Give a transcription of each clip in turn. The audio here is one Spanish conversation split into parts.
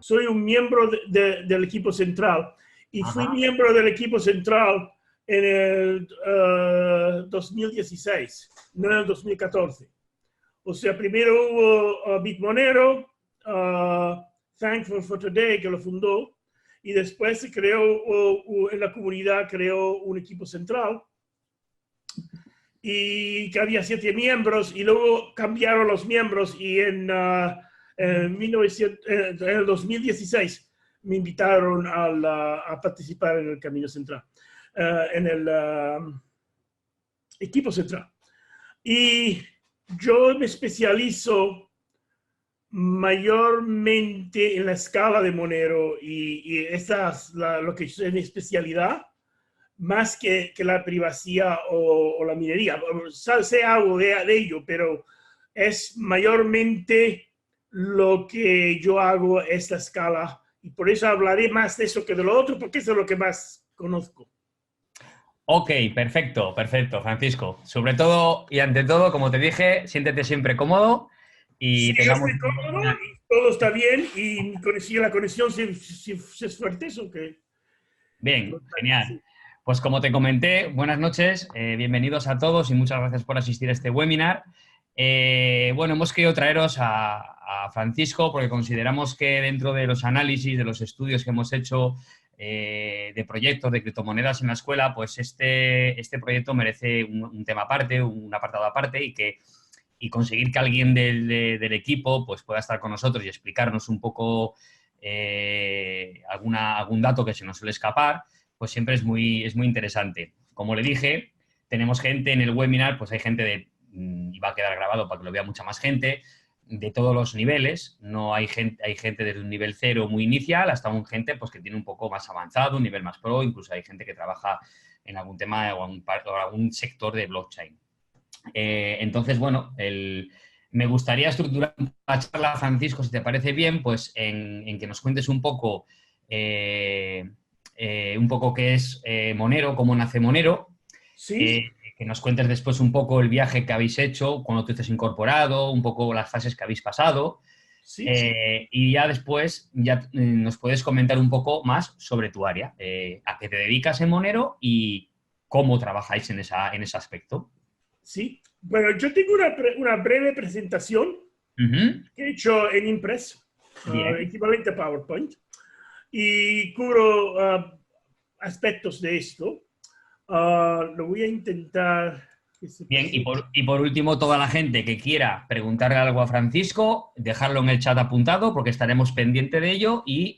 soy un miembro del equipo central y fui Ajá. miembro del equipo central en el 2016, no en el 2014. O sea, primero hubo Bitmonero, Thankful for Today, que lo fundó, y después se creó, en la comunidad creó un equipo central, y que había 7 miembros, y luego cambiaron los miembros, y en el 2016 me invitaron a participar en el Camino Central, en el equipo central. Y yo me especializo mayormente en la escala de Monero, y esa es lo que es mi especialidad, más que la privacidad o la minería. Sé algo de ello, pero es mayormente lo que yo hago, es la escala, y por eso hablaré más de eso que de lo otro, porque eso es lo que más conozco. Ok, perfecto, perfecto, Francisco. Sobre todo y ante todo, como te dije, siéntete siempre cómodo Sí, y yo tengamos estoy cómodo y todo está bien, y la conexión si es fuerte, eso que... Bien, genial. Pues como te comenté, buenas noches, bienvenidos a todos y muchas gracias por asistir a este webinar. Bueno, hemos querido traeros a Francisco porque consideramos que dentro de los análisis, de los estudios que hemos hecho de proyectos de criptomonedas en la escuela, pues este proyecto merece un tema aparte, un apartado aparte y conseguir que alguien del equipo pues pueda estar con nosotros y explicarnos un poco algún dato que se nos suele escapar, pues siempre es muy interesante. Como le dije, tenemos gente en el webinar, pues hay gente y va a quedar grabado para que lo vea mucha más gente, de todos los niveles. No hay gente desde un nivel cero muy inicial hasta un gente pues, que tiene un poco más avanzado, un nivel más pro, incluso hay gente que trabaja en algún tema o algún sector de blockchain. Entonces, bueno, me gustaría estructurar la charla, Francisco, si te parece bien, pues en que nos cuentes un poco qué es Monero, cómo nace Monero, Sí, que nos cuentes después un poco el viaje que habéis hecho, cuando tú estés incorporado, un poco las fases que habéis pasado, sí, sí. y ya después nos puedes comentar un poco más sobre tu área, a qué te dedicas en Monero y cómo trabajáis en ese aspecto. Sí, bueno, yo tengo una breve presentación Ujú. que he hecho en Impress, Bien. equivalente a PowerPoint, y cubro aspectos de esto. Lo voy a intentar que se Bien, y presente. por último, toda la gente que quiera preguntarle algo a Francisco, dejarlo en el chat apuntado porque estaremos pendiente de ello y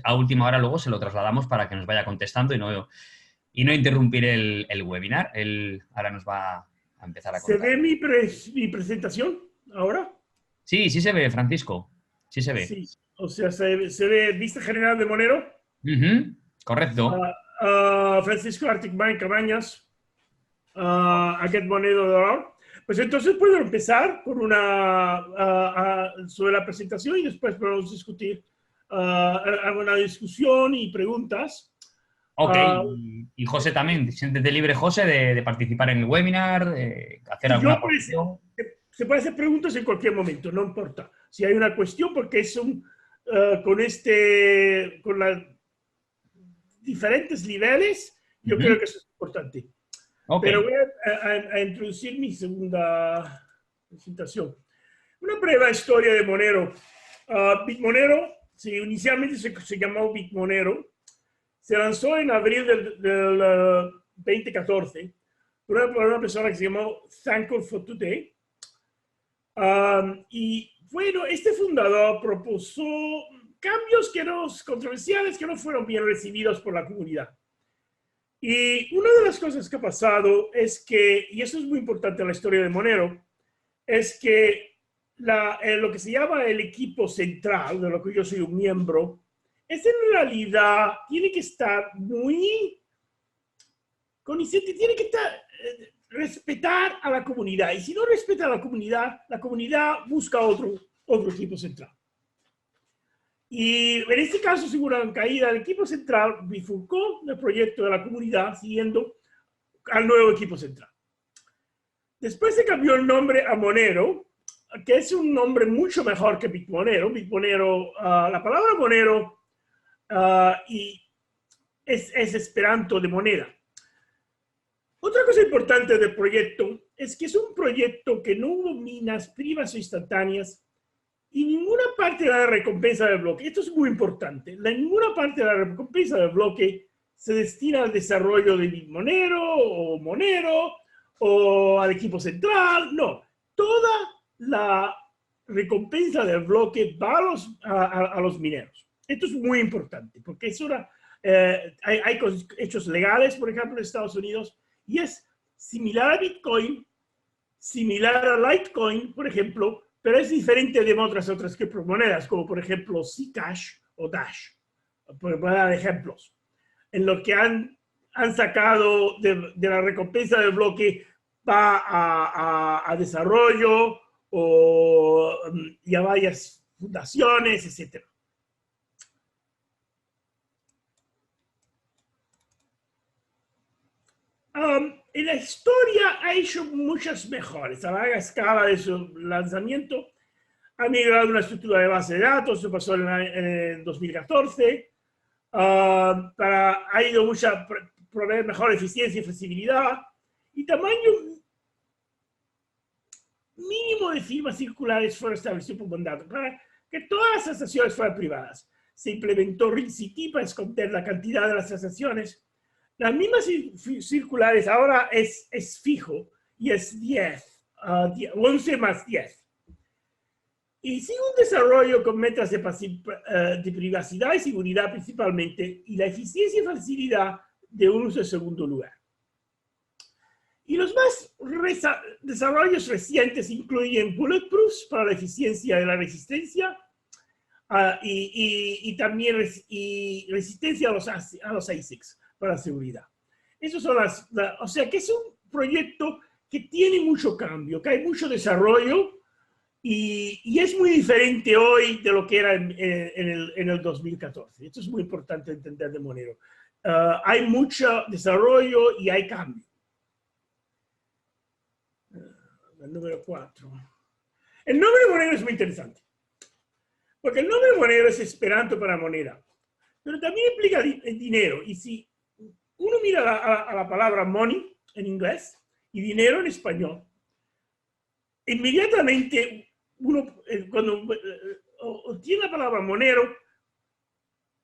a última hora luego se lo trasladamos para que nos vaya contestando y no interrumpir el webinar. Él ahora nos va a empezar a ¿Se contar. ve mi presentación ahora? Sí, sí se ve, Francisco. Sí se ve. Sí, o sea, se ve vista general de Monero. Ujú. Correcto. Francisco Arctic Mine Cabañas, a Get Monero $. Pues entonces puedo empezar con sobre la presentación, y después podemos discutir alguna discusión y preguntas. Ok, Uh, y José también, siéntete libre, José, de participar en el webinar, de hacer y alguna yo, pues, aportación. se puede hacer preguntas en cualquier momento, no importa. Si hay una cuestión, porque es con los diferentes niveles, yo creo Ujú. que eso es importante. Ok, Pero voy a introducir mi segunda presentación. Una breve historia de Monero. Bitmonero, sí, inicialmente se llamó Bitmonero. Se lanzó en abril del 2014 por una persona que se llamó Thankful for Today. Y bueno, este fundador propuso cambios controversiales que no fueron bien recibidos por la comunidad. Y una de las cosas que ha pasado es que, y eso es muy importante en la historia de Monero, es que lo que se llama el equipo central, de lo que yo soy un miembro, es en realidad, tiene que estar tiene que respetar a la comunidad. Y si no respeta a la comunidad busca otro equipo central. Y en este caso, según la caída del equipo central, bifurcó el proyecto de la comunidad siguiendo al nuevo equipo central. Después se cambió el nombre a Monero, que es un nombre mucho mejor que Bitmonero. Bitmonero, la palabra Monero y es esperanto de moneda. Otra cosa importante del proyecto es que es un proyecto que no hubo minas primas o instantáneas y ninguna parte de la recompensa del bloque, esto es muy importante, ninguna parte de la recompensa del bloque se destina al desarrollo de Bitmonero o Monero o al equipo central, no. Toda la recompensa del bloque va a los mineros. Esto es muy importante porque es hay hechos legales, por ejemplo, en Estados Unidos, y es similar a Bitcoin, similar a Litecoin, por ejemplo, pero es diferente de otras criptomonedas, como por ejemplo Zcash o Dash, por dar ejemplos, en lo que han sacado de la recompensa del bloque va a desarrollo y a varias fundaciones, etc. En la historia ha hecho muchas mejoras a larga escala de su lanzamiento. Ha migrado una estructura de base de datos, eso pasó en el 2014. Ha ido a proveer mejor eficiencia y flexibilidad y tamaño mínimo de firmas circulares fueron establecidos por mandato para que todas las transacciones fueran privadas. Se implementó RINCT para esconder la cantidad de las transacciones. Las mismas circulares ahora es fijo y es 10, 11 más 10. Y sigue un desarrollo con metas de privacidad y seguridad principalmente, y la eficiencia y facilidad de un uso en segundo lugar. Y los más desarrollos recientes incluyen bulletproofs para la eficiencia de la resistencia y también resistencia a los ASICs para la seguridad. Esos son o sea que es un proyecto que tiene mucho cambio, que hay mucho desarrollo y es muy diferente hoy de lo que era en el 2014. Esto es muy importante entender de Monero. Hay mucho desarrollo y hay cambio. El número 4. El nombre Monero es muy interesante. Porque el nombre Monero es esperanto para moneda. Pero también implica dinero. Y si uno mira a la palabra money en inglés y dinero en español, inmediatamente uno, cuando tiene la palabra Monero,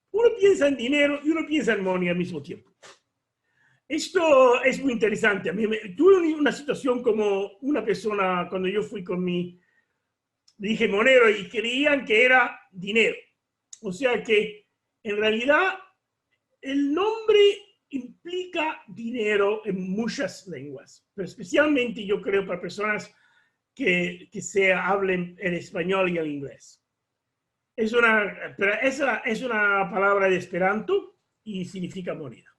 uno piensa en dinero y uno piensa en money al mismo tiempo. Esto es muy interesante. Tuve una situación como una persona, cuando yo fui dije Monero y creían que era dinero. O sea que en realidad el nombre implica dinero en muchas lenguas, pero especialmente yo creo para personas que se hablen el español y el inglés. Esa es una palabra de Esperanto y significa moneda.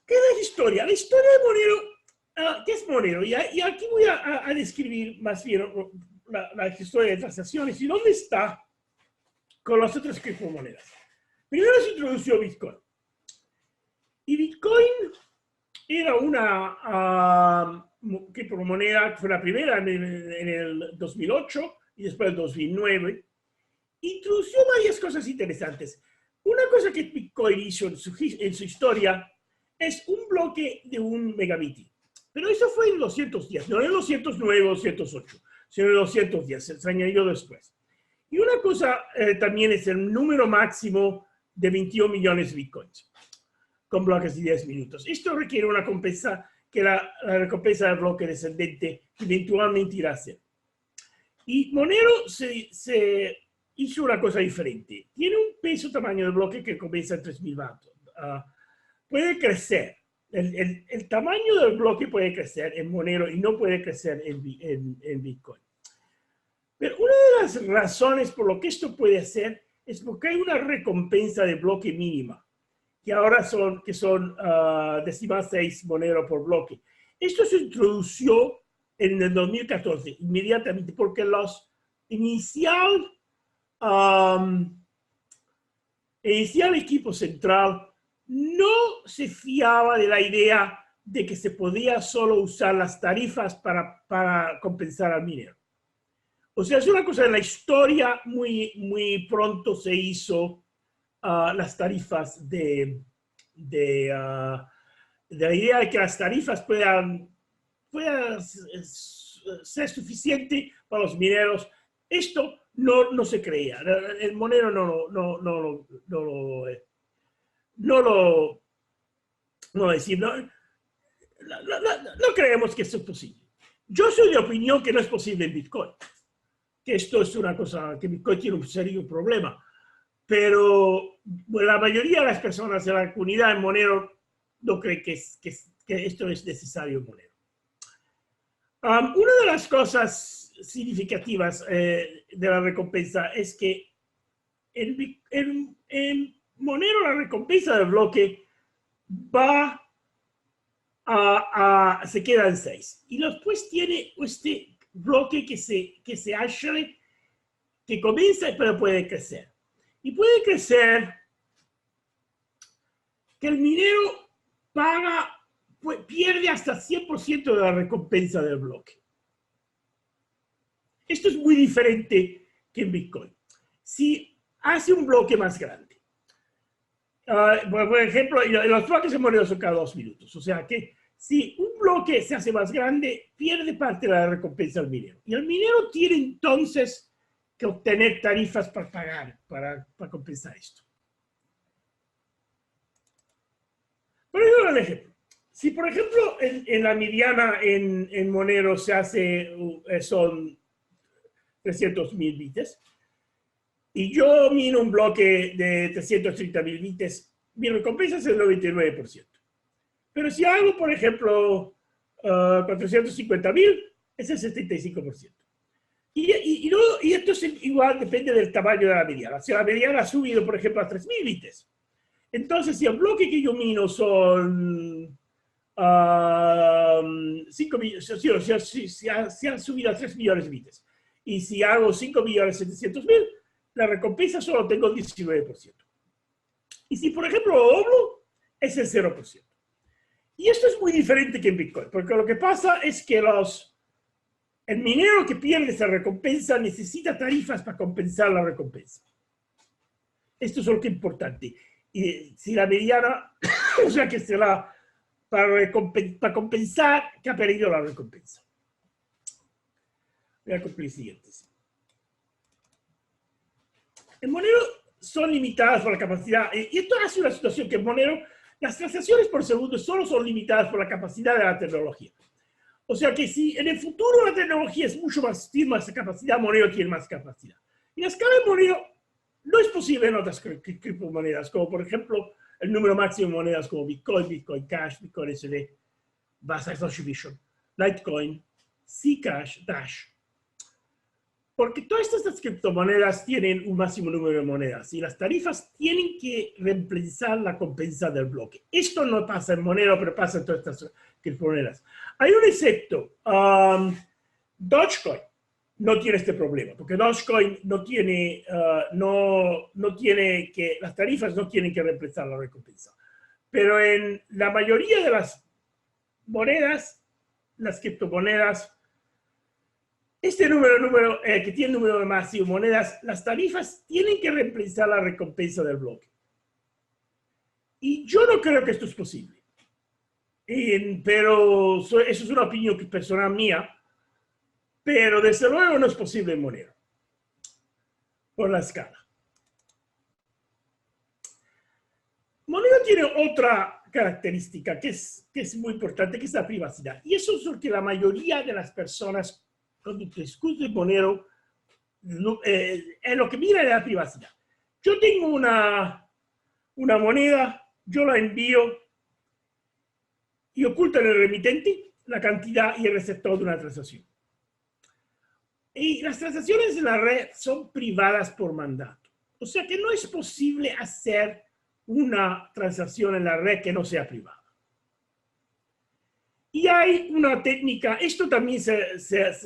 ¿Qué es la historia? La historia de Monero, ¿qué es Monero? Y aquí voy a describir más bien la historia de transacciones y dónde está con las otras criptomonedas. Primero se introdució Bitcoin. Y Bitcoin era una criptomoneda que fue la primera en el 2008 y después el 2009. Introdució varias cosas interesantes. Una cosa que Bitcoin hizo en su historia es un bloque de 1 megabit. Pero eso fue en 210, no en 209 o 208, sino en 210, se añadió después. Y una cosa también es el número máximo de 21 millones de bitcoins, con bloques de 10 minutos. Esto requiere una recompensa que la recompensa del bloque descendente eventualmente irá a ser. Y Monero se hizo una cosa diferente. Tiene un peso tamaño de bloque que comienza en 3.000 vatios. Puede crecer. El tamaño del bloque puede crecer en Monero y no puede crecer en Bitcoin. Pero una de las razones por lo que esto puede hacer es porque hay una recompensa de bloque mínima, que ahora son 6 Monero por bloque. Esto se introdució en el 2014, inmediatamente, porque los inicial equipo central no se fiaba de la idea de que se podía solo usar las tarifas para compensar al minero. O sea, es una cosa de la historia, muy pronto se hizo las tarifas de la idea de que las tarifas puedan ser suficiente para los mineros. Esto no se creía. El monero no creemos que esto es posible. Yo soy de opinión que no es posible en Bitcoin, que esto es una cosa, que Bitcoin tiene un serio problema, pero la mayoría de las personas de la comunidad en Monero no cree que esto es necesario en Monero. Una de las cosas significativas de la recompensa es que en Monero la recompensa del bloque se queda en 6. Y después tiene este bloque que se hashe, que comienza pero puede crecer. Y puede crecer que el minero pierde hasta 100% de la recompensa del bloque. Esto es muy diferente que en Bitcoin. Si hace un bloque más grande, por ejemplo, los bloques en Monero son cada 2 minutos. O sea que si un bloque se hace más grande, pierde parte de la recompensa al minero. Y el minero tiene entonces que obtener tarifas para pagar, para compensar esto. Pero yo doy un ejemplo. Si, por ejemplo, en la mediana en Monero son 300.000 bits, y yo mino un bloque de 330.000 bits, mi recompensa es el 99%. Pero si hago, por ejemplo, 450.000, es el 75%. Y esto es igual, depende del tamaño de la mediana. Si la mediana ha subido, por ejemplo, a 3.000 bits, entonces si el bloque que yo mino son 5 millones, si han subido a 3 millones de bits, y si hago 5.700.000, la recompensa solo tengo el 19%. Y si, por ejemplo, lo doblo, es el 0%. Y esto es muy diferente que en Bitcoin, porque lo que pasa es que el minero que pierde esa recompensa necesita tarifas para compensar la recompensa. Esto es lo que es importante. Y si la mediana, o sea que será para compensar que ha perdido la recompensa. Voy a cumplir siguientes. En Monero son limitadas por la capacidad, y esto hace una situación que en Monero las transacciones por segundo solo son limitadas por la capacidad de la tecnología. O sea que si en el futuro la tecnología es tiene más capacidad, Monero tiene más capacidad. Y la escala de Monero no es posible en otras criptomonedas, como por ejemplo el número máximo de monedas como Bitcoin, Bitcoin Cash, Bitcoin SD, Base Distribution, Litecoin, Zcash, Dash. Porque todas estas criptomonedas tienen un máximo número de monedas y las tarifas tienen que reemplazar la compensa del bloque. Esto no pasa en Monero, pero pasa en todas estas criptomonedas. Hay un excepto. Dogecoin no tiene este problema, porque Dogecoin no tiene que, las tarifas no tienen que reemplazar la recompensa. Pero en la mayoría de las monedas, las criptomonedas, este número que tiene el número de máximo monedas, las tarifas tienen que reemplazar la recompensa del bloque. Y yo no creo que esto es posible. Pero eso es una opinión personal mía. Pero desde luego no es posible en Monero. Por la escala. Monero tiene otra característica que es muy importante, que es la privacidad. Y eso es lo que la mayoría de las personas cuando discute Monero, en lo que mira de la privacidad. Yo tengo una moneda, yo la envío y oculto en el remitente la cantidad y el receptor de una transacción. Y las transacciones en la red son privadas por mandato. O sea que no es posible hacer una transacción en la red que no sea privada. Y hay una técnica, esto también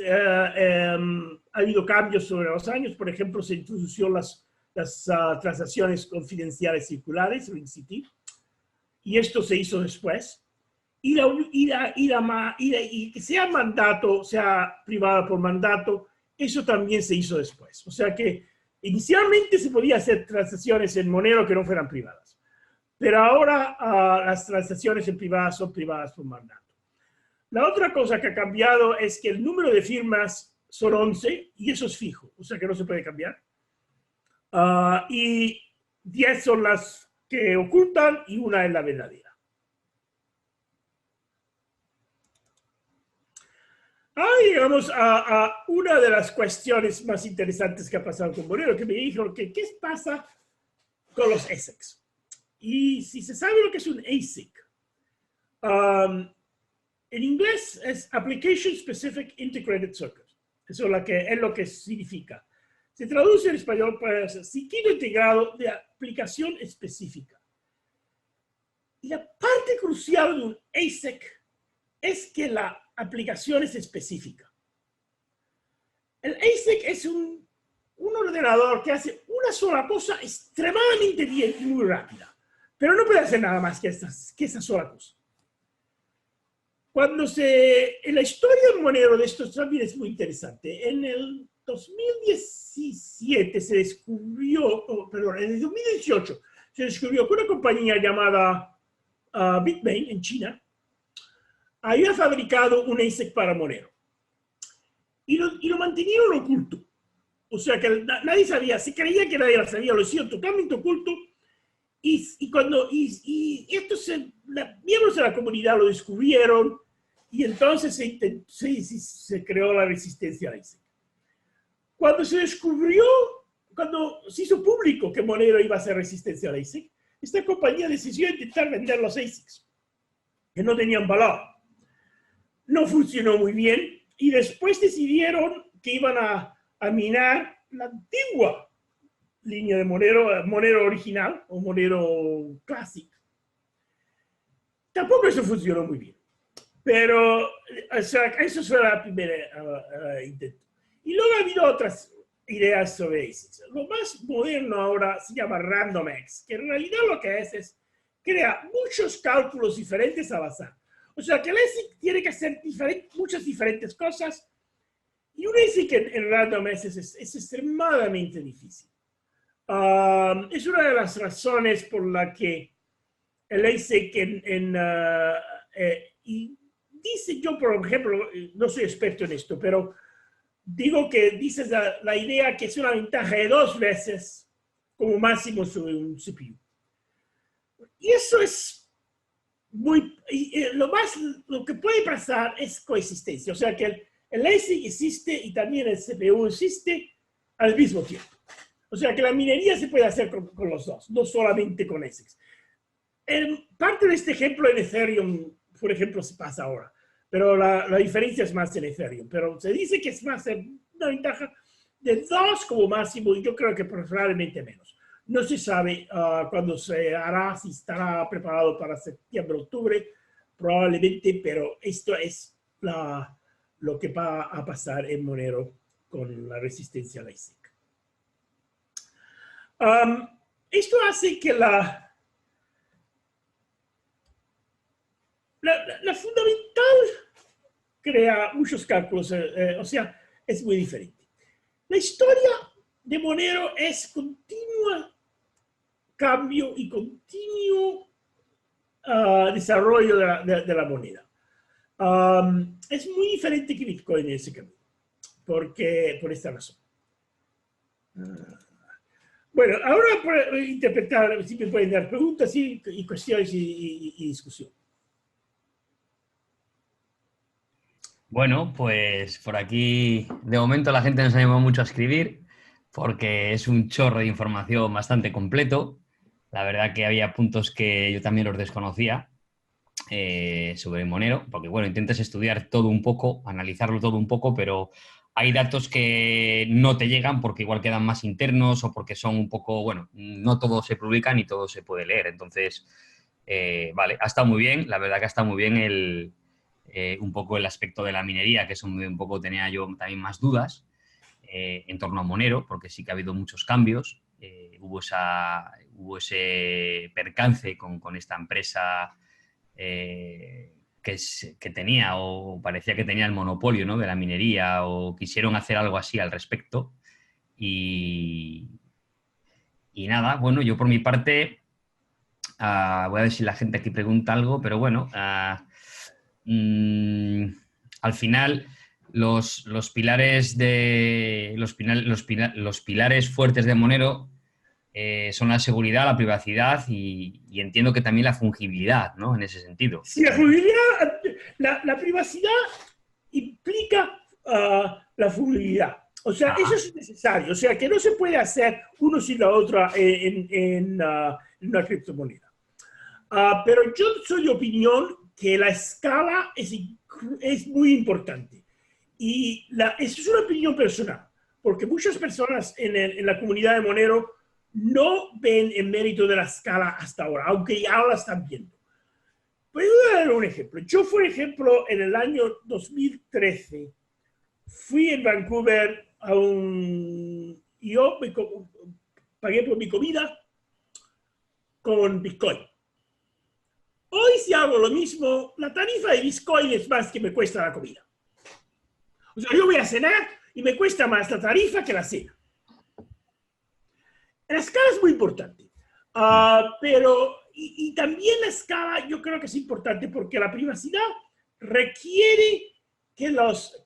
ha habido cambios sobre los años. Por ejemplo, se introdujeron las transacciones confidenciales circulares, RingCT, y esto se hizo después. y que sea mandato, sea privada por mandato, eso también se hizo después. O sea que inicialmente se podía hacer transacciones en Monero que no fueran privadas, pero ahora las transacciones en privadas son privadas por mandato. La otra cosa que ha cambiado es que el número de firmas son 11 y eso es fijo, o sea que no se puede cambiar. Y 10 son las que ocultan y una es la verdadera. Ahora llegamos a una de las cuestiones más interesantes que ha pasado con Monero, que me dijo que qué pasa con los ASICs. Y si se sabe lo que es un ASIC, en inglés es Application Specific Integrated Circuit. Eso es lo que significa. Se traduce en español para circuito integrado de aplicación específica. Y la parte crucial de un ASIC es que la aplicación es específica. El ASIC es un ordenador que hace una sola cosa extremadamente bien y muy rápida, pero no puede hacer nada más que esa sola cosa. En la historia de Monero de estos también es muy interesante. En el 2017 se descubrió, en el 2018 se descubrió que una compañía llamada Bitmain en China había fabricado un ASIC para Monero. Y lo mantenieron oculto. O sea que nadie sabía, se creía que nadie lo sabía, lo hicieron totalmente oculto. Y estos miembros de la comunidad lo descubrieron y entonces se creó la resistencia a ASIC. Cuando se hizo público que Monero iba a hacer resistencia a ASIC, esta compañía decidió intentar vender los ASICs, que no tenían valor. No funcionó muy bien y después decidieron que iban a minar la antigua línea de Monero original o Monero Classic. Tampoco eso funcionó muy bien. Pero o sea, eso fue la primera intento. Y luego ha habido otras ideas sobre ASICs. Lo más moderno ahora se llama RandomX, que en realidad lo que es crea muchos cálculos diferentes al azar. O sea que el ASIC tiene que hacer muchas diferentes cosas y un ASIC en RandomX es extremadamente difícil. Es una de las razones por la que el ASIC y dice yo, por ejemplo, no soy experto en esto, pero digo que dices la idea que es una ventaja de 2 veces como máximo sobre un CPU. Y eso es lo que puede pasar es coexistencia. O sea que el ASIC existe y también el CPU existe al mismo tiempo. O sea que la minería se puede hacer con los dos, no solamente con ASICs. Parte de este ejemplo en Ethereum, por ejemplo, se pasa ahora. Pero la diferencia es más en Ethereum. Pero se dice que es más una ventaja de 2 como máximo y yo creo que probablemente menos. No se sabe cuándo se hará, si estará preparado para septiembre, octubre, probablemente, pero esto es lo que va a pasar en Monero con la resistencia a la ASIC. Esto hace que la fundamental crea muchos cálculos, o sea, es muy diferente. La historia de Monero es continuo cambio y continuo desarrollo de la moneda. Es muy diferente que Bitcoin en ese camino, por esta razón. Bueno, ahora para interpretar, si me pueden dar preguntas y cuestiones y discusión. Bueno, pues por aquí de momento la gente nos anima mucho a escribir porque es un chorro de información bastante completo. La verdad que había puntos que yo también los desconocía sobre Monero, porque bueno, intentas estudiar todo un poco, analizarlo todo un poco, pero hay datos que no te llegan porque igual quedan más internos o porque son un poco, bueno, no todo se publica ni todo se puede leer. Entonces, vale, ha estado muy bien, la verdad que ha estado muy bien un poco el aspecto de la minería, que es un poco tenía yo también más dudas en torno a Monero, porque sí que ha habido muchos cambios. Hubo ese percance con esta empresa que tenía o parecía que tenía el monopolio, ¿no?, de la minería, o quisieron hacer algo así al respecto. Y nada, bueno, yo por mi parte, voy a ver si la gente aquí pregunta algo, pero bueno, al final los pilares los pilares fuertes de Monero son la seguridad, la privacidad y entiendo que también la fungibilidad, ¿no?, en ese sentido. Si la fungibilidad, la privacidad implica la fungibilidad. O sea, Ajá. eso es necesario. O sea, que no se puede hacer uno sin la otra en una criptomoneda. Pero yo soy de opinión que la escala es muy importante. Y eso es una opinión personal, porque muchas personas en la comunidad de Monero no ven el mérito de la escala hasta ahora, aunque ya la están viendo. Voy a dar un ejemplo. Yo, por ejemplo, en el año 2013, fui en Vancouver yo pagué por mi comida con Bitcoin. Hoy, si hago lo mismo, la tarifa de Bitcoin es más que me cuesta la comida. O sea, yo voy a cenar y me cuesta más la tarifa que la cena. La escala es muy importante. Pero, y también la escala yo creo que es importante porque la privacidad requiere que las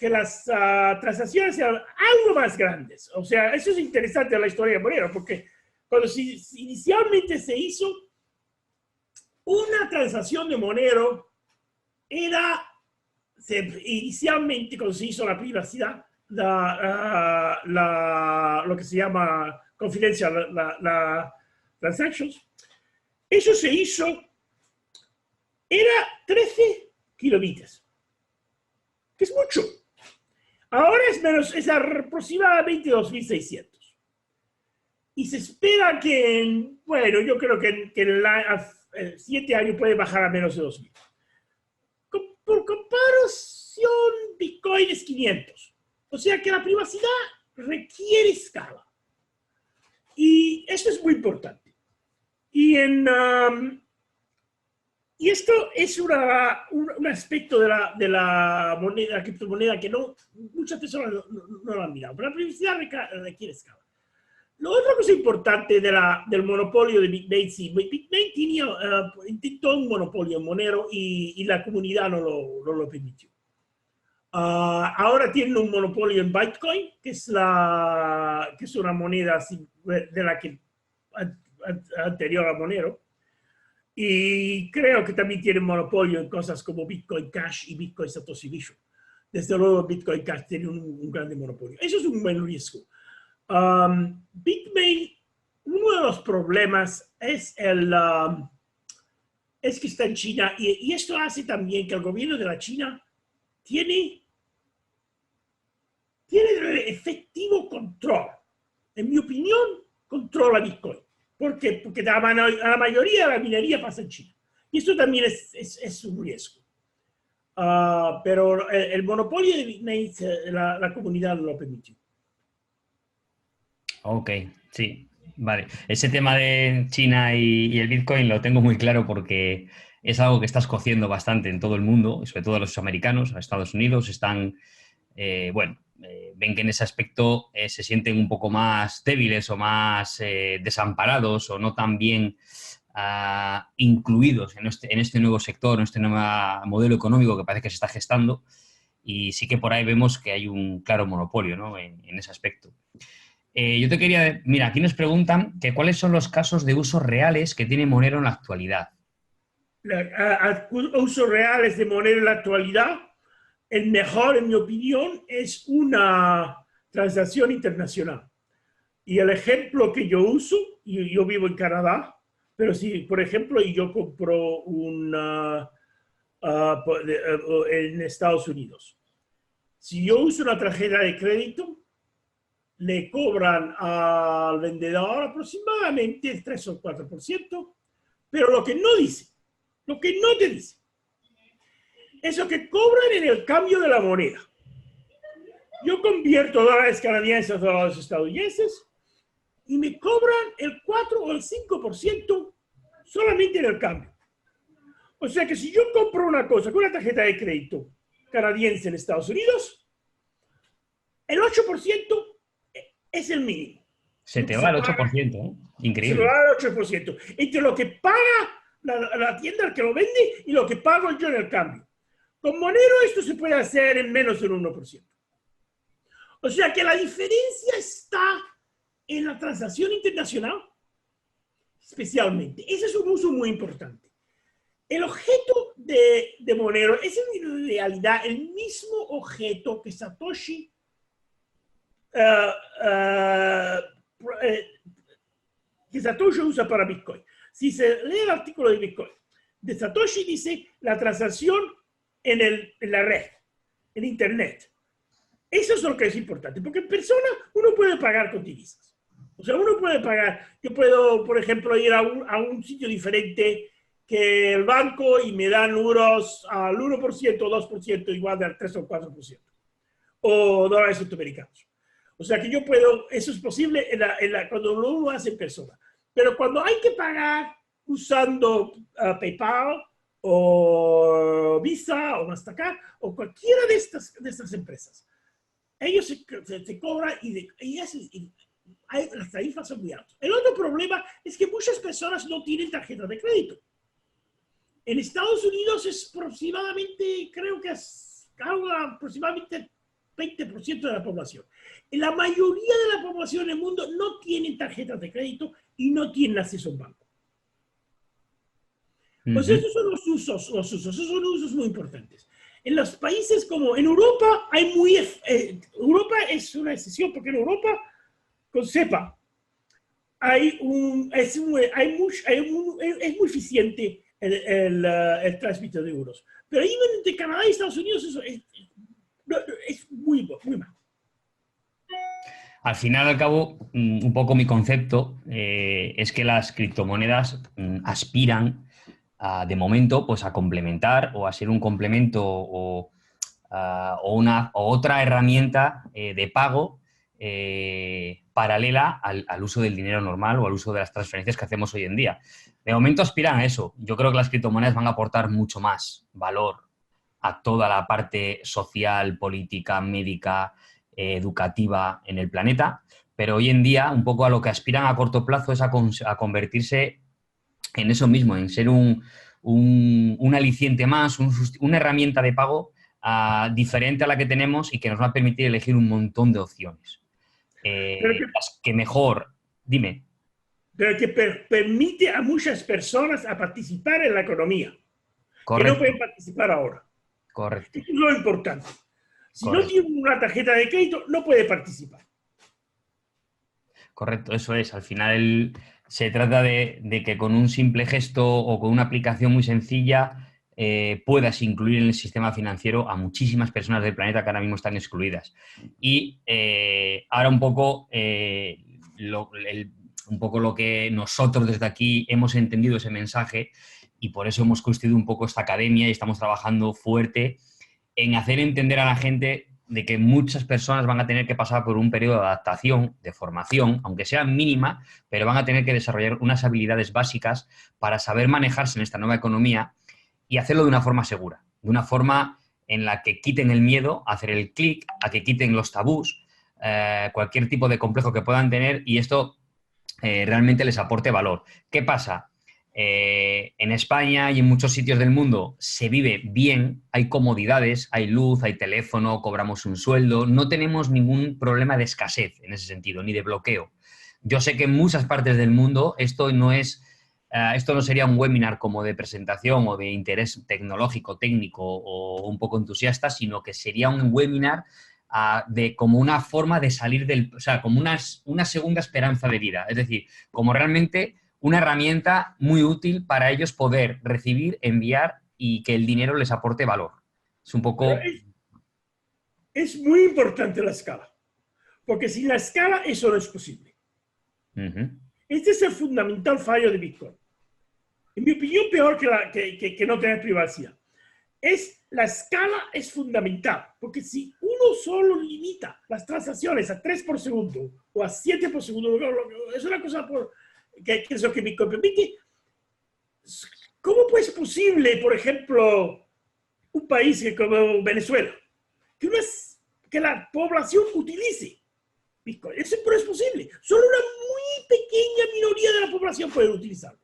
transacciones sean algo más grandes. O sea, eso es interesante en la historia de Monero, porque cuando inicialmente se hizo una transacción de Monero, inicialmente cuando se hizo la privacidad, lo que se llama confidential, transactions, eso se hizo, era 13 kilobits, que es mucho. Ahora es aproximadamente 2.600. Y se espera que, bueno, yo creo que en 7 años puede bajar a menos de 2.000. Por comparación, Bitcoin es 500. O sea que la privacidad requiere escala. Y esto es muy importante. Y esto es un aspecto de la moneda, la criptomoneda, que muchas personas no lo han mirado. Pero la privacidad requiere escala. Lo otro que es importante del monopolio de BitMain, sí, BitMain intentó un monopolio en Monero y la comunidad no lo permitió. Ahora tienen un monopolio en Bitcoin, que es una moneda de la que anterior a Monero. Y creo que también tienen monopolio en cosas como Bitcoin Cash y Bitcoin Satoshi Vision. Desde luego, Bitcoin Cash tiene un gran monopolio. Eso es un buen riesgo. BitMain, uno de los problemas es que está en China y esto hace también que el gobierno de la China tiene efectivo control. En mi opinión, controla Bitcoin. ¿Por qué? Porque la mayoría de la minería pasa en China. Y esto también es un riesgo. Pero el monopolio de BitMain, la comunidad no lo permitió. Ok, sí, vale. Ese tema de China y el Bitcoin lo tengo muy claro porque es algo que está escociendo bastante en todo el mundo, sobre todo los americanos, a Estados Unidos, están, ven que en ese aspecto se sienten un poco más débiles o más desamparados o no tan bien incluidos en este nuevo sector, en este nuevo modelo económico que parece que se está gestando, y sí que por ahí vemos que hay un claro monopolio, ¿no?, en ese aspecto. Yo te quería... Mira, aquí nos preguntan que cuáles son los casos de usos reales que tiene Monero en la actualidad. Usos reales de Monero en la actualidad, el mejor, en mi opinión, es una transacción internacional. Y el ejemplo que yo uso, y yo vivo en Canadá, pero si, por ejemplo, y yo compro en Estados Unidos. Si yo uso una tarjeta de crédito, le cobran al vendedor aproximadamente el 3 o 4%, pero lo que no te dice, es lo que cobran en el cambio de la moneda. Yo convierto dólares canadienses a dólares estadounidenses y me cobran el 4 o el 5% solamente en el cambio. O sea que si yo compro una cosa con una tarjeta de crédito canadiense en Estados Unidos, el 8% es el mínimo. Se te va el 8%, ¿eh? Se me Increíble. va el 8%. Entre lo que paga la tienda que lo vende y lo que pago yo en el cambio. Con Monero esto se puede hacer en menos del 1%. O sea que la diferencia está en la transacción internacional, especialmente. Ese es un uso muy importante. El objeto de Monero es en realidad el mismo objeto que Satoshi usa para Bitcoin. Si se lee el artículo de Bitcoin, de Satoshi dice la transacción en la red, en Internet. Eso es lo que es importante, porque en persona uno puede pagar con divisas. O sea, uno puede pagar, yo puedo, por ejemplo, ir a un sitio diferente que el banco y me dan euros al 1% o 2% igual al 3 o 4%. O dólares norteamericanos. O sea que yo puedo, eso es posible cuando uno lo hace en persona. Pero cuando hay que pagar usando PayPal o Visa o Mastercard o cualquiera de estas empresas, ellos se cobran y las tarifas son muy altas. El otro problema es que muchas personas no tienen tarjeta de crédito. En Estados Unidos es aproximadamente, creo que es aproximadamente 20% de la población. La mayoría de la población en el mundo no tiene tarjetas de crédito y no tienen acceso a un banco. Pues esos son los usos, esos son usos muy importantes. En los países como en Europa, Europa es una excepción porque en Europa, con SEPA, es muy eficiente el tránsito de euros. Pero ahí de Canadá y Estados Unidos eso es muy mal. Al final, al cabo, un poco mi concepto es que las criptomonedas aspiran de momento pues a complementar o a ser un complemento o otra herramienta de pago paralela al uso del dinero normal o al uso de las transferencias que hacemos hoy en día. De momento aspiran a eso. Yo creo que las criptomonedas van a aportar mucho más valor a toda la parte social, política, médica, educativa en el planeta, pero hoy en día un poco a lo que aspiran a corto plazo es a convertirse en eso mismo, en ser un aliciente más, una herramienta de pago diferente a la que tenemos y que nos va a permitir elegir un montón de opciones. Las que mejor, dime. Pero que permite a muchas personas a participar en la economía, Correcto. que no pueden participar ahora. Correcto. Eso es lo importante. Si Correcto. no tiene una tarjeta de crédito, no puede participar. Correcto, eso es. Al final se trata de que con un simple gesto o con una aplicación muy sencilla puedas incluir en el sistema financiero a muchísimas personas del planeta que ahora mismo están excluidas. Y ahora un poco lo que nosotros desde aquí hemos entendido ese mensaje y por eso hemos construido un poco esta academia y estamos trabajando fuerte en hacer entender a la gente de que muchas personas van a tener que pasar por un periodo de adaptación, de formación, aunque sea mínima, pero van a tener que desarrollar unas habilidades básicas para saber manejarse en esta nueva economía y hacerlo de una forma segura, de una forma en la que quiten el miedo a hacer el clic, a que quiten los tabús, cualquier tipo de complejo que puedan tener y esto realmente les aporte valor. ¿Qué pasa? En España y en muchos sitios del mundo se vive bien, hay comodidades, hay luz, hay teléfono, cobramos un sueldo, no tenemos ningún problema de escasez en ese sentido, ni de bloqueo. Yo sé que en muchas partes del mundo esto no sería un webinar como de presentación o de interés tecnológico, técnico o un poco entusiasta, sino que sería un webinar como una forma de salir o sea, como una segunda esperanza de vida. Es decir, como realmente una herramienta muy útil para ellos poder recibir, enviar y que el dinero les aporte valor. Es un poco... Es muy importante la escala, porque sin la escala eso no es posible. Este es el fundamental fallo de Bitcoin. En mi opinión, peor que no tener privacidad. La escala es fundamental, porque si uno solo limita las transacciones a 3 por segundo o a 7 por segundo, es una cosa que es lo que Bitcoin permite, ¿cómo pues es posible, por ejemplo, un país como Venezuela, que la población utilice Bitcoin? Eso no es posible. Solo una muy pequeña minoría de la población puede utilizarlo.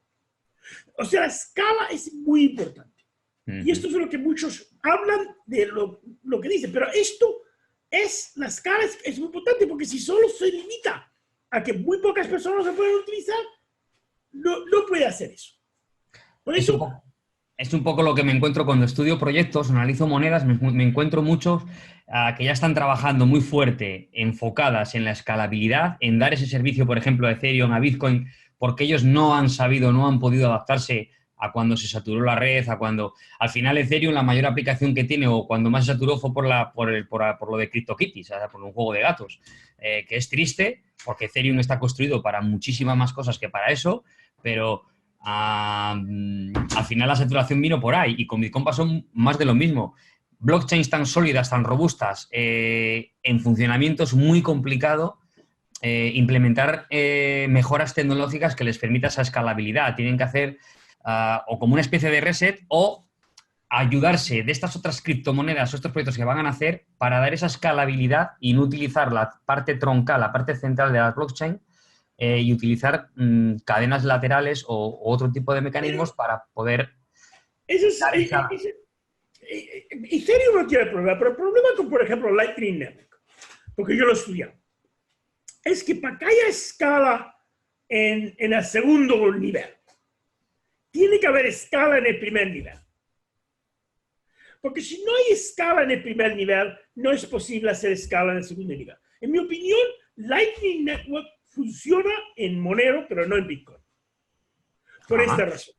O sea, la escala es muy importante. Y esto es lo que muchos hablan de lo que dicen. Pero esto la escala es muy importante, porque si solo se limita a que muy pocas personas se pueden utilizar, no puede hacer eso. Por Es un eso, poco, es un poco lo que me encuentro cuando estudio proyectos, analizo monedas, me encuentro muchos que ya están trabajando muy fuerte, enfocadas en la escalabilidad, en dar ese servicio, por ejemplo, a Ethereum, a Bitcoin, porque ellos no han sabido, no han podido adaptarse a cuando se saturó la red, a cuando al final Ethereum la mayor aplicación que tiene o cuando más se saturó fue por lo de CryptoKitties, o sea, por un juego de gatos, que es triste porque Ethereum está construido para muchísimas más cosas que para eso, pero al final la saturación vino por ahí y con Bitcoin pasó más de lo mismo. Blockchains tan sólidas, tan robustas, en funcionamiento es muy complicado implementar mejoras tecnológicas que les permita esa escalabilidad. Tienen que hacer o como una especie de reset o ayudarse de estas otras criptomonedas o estos proyectos que van a hacer para dar esa escalabilidad y no utilizar la parte troncal, la parte central de la blockchain y utilizar cadenas laterales o otro tipo de mecanismos para poder eso es, dar esa... Ethereum no tiene problema, pero el problema con, por ejemplo, Lightning Network, porque yo lo estudié, es que para que haya escala en el segundo nivel, tiene que haber escala en el primer nivel. Porque si no hay escala en el primer nivel, no es posible hacer escala en el segundo nivel. En mi opinión, Lightning Network funciona en Monero, pero no en Bitcoin. Por esta razón.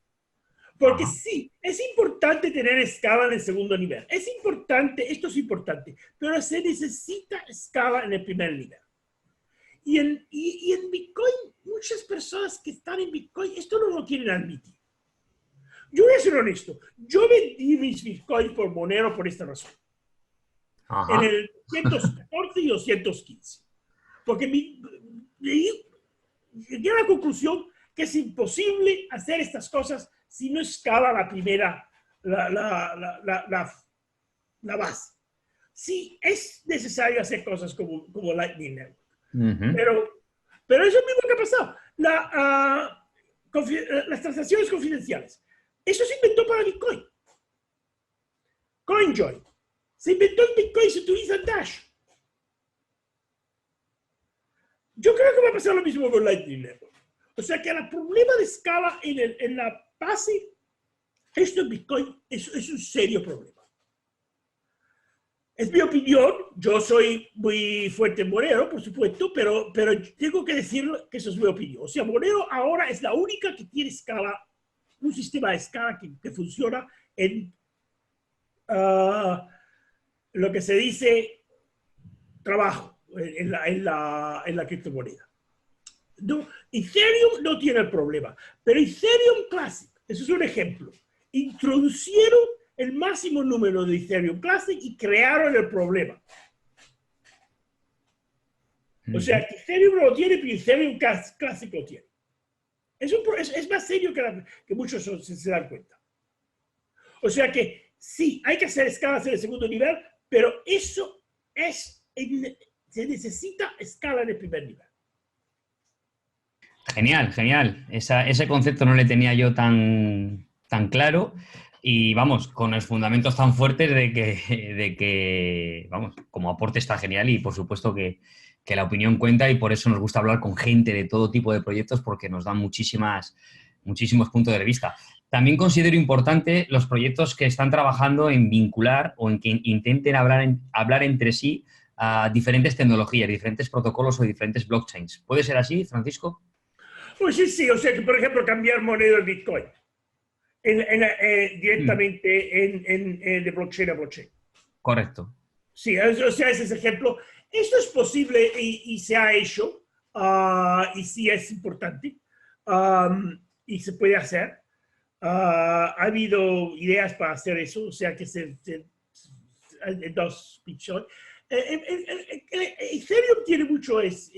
Porque sí, es importante tener escala en el segundo nivel. Es importante, esto es importante, pero se necesita escala en el primer nivel. Y en Bitcoin, muchas personas que están en Bitcoin, esto no lo quieren admitir. Yo voy a ser honesto, yo vendí mis Bitcoins por Monero por esta razón. En el 214 y 215. Porque llegué a la conclusión que es imposible hacer estas cosas si no escala la primera, la base. Sí, es necesario hacer cosas como Lightning Network. Pero eso es mismo que ha pasado. Las transacciones confidenciales. Eso se inventó para Bitcoin. CoinJoin. Se inventó en Bitcoin y se utiliza en Dash. Yo creo que va a pasar lo mismo con Lightning Network. O sea que el problema de escala en la base, esto en Bitcoin es un serio problema. Es mi opinión, yo soy muy fuerte en Monero, por supuesto, pero tengo que decir que eso es mi opinión. O sea, Monero ahora es la única que tiene escala, un sistema de escala que funciona en lo que se dice trabajo en la criptomoneda. No, Ethereum no tiene el problema, pero Ethereum Classic, eso es un ejemplo, introducieron el máximo número de Ethereum Classic y crearon el problema. O sea, que Ethereum no lo tiene, pero Ethereum Classic lo tiene. Es más serio que muchos se dan cuenta. O sea que sí, hay que hacer escalas en el segundo nivel, pero eso se necesita escala en el primer nivel. Genial, genial. Ese concepto no le tenía yo tan claro y vamos, con los fundamentos tan fuertes de que, vamos, como aporte está genial y por supuesto que la opinión cuenta y por eso nos gusta hablar con gente de todo tipo de proyectos porque nos dan muchísimos puntos de vista. También considero importante los proyectos que están trabajando en vincular o en que intenten hablar entre sí a diferentes tecnologías, diferentes protocolos o diferentes blockchains. ¿Puede ser así, Francisco? Pues sí, o sea que, por ejemplo, cambiar moneda en Bitcoin directamente de blockchain a blockchain. Correcto. Sí, o sea, ese es ejemplo. Esto es posible y se ha hecho, y sí es importante, y se puede hacer. Ha habido ideas para hacer eso, o sea que dos Bitcoin. Ethereum tiene mucho, es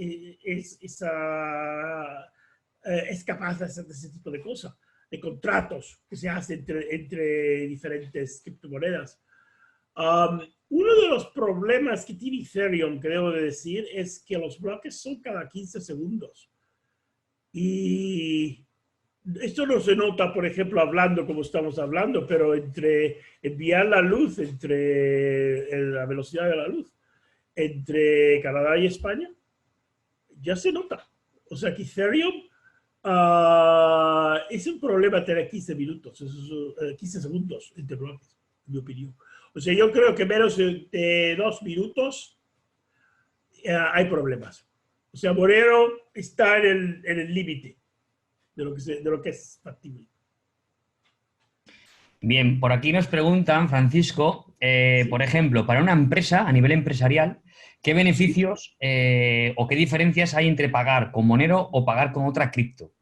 capaz de hacer ese tipo de cosas. de contratos que se hacen entre diferentes criptomonedas. Uno de los problemas que tiene Ethereum, que debo de decir, es que los bloques son cada 15 segundos. Y esto no se nota, por ejemplo, hablando como estamos hablando, pero entre enviar la luz, entre la velocidad de la luz, entre Canadá y España, ya se nota. O sea que Ethereum es un problema tener 15 minutos, 15 segundos entre bloques, en mi opinión. O sea, yo creo que menos de 2 minutos hay problemas. O sea, Monero está en el límite de lo que es factible. Bien, por aquí nos preguntan, Francisco, Sí. por ejemplo, para una empresa, a nivel empresarial, ¿qué beneficios o qué diferencias hay entre pagar con Monero o pagar con otra cripto?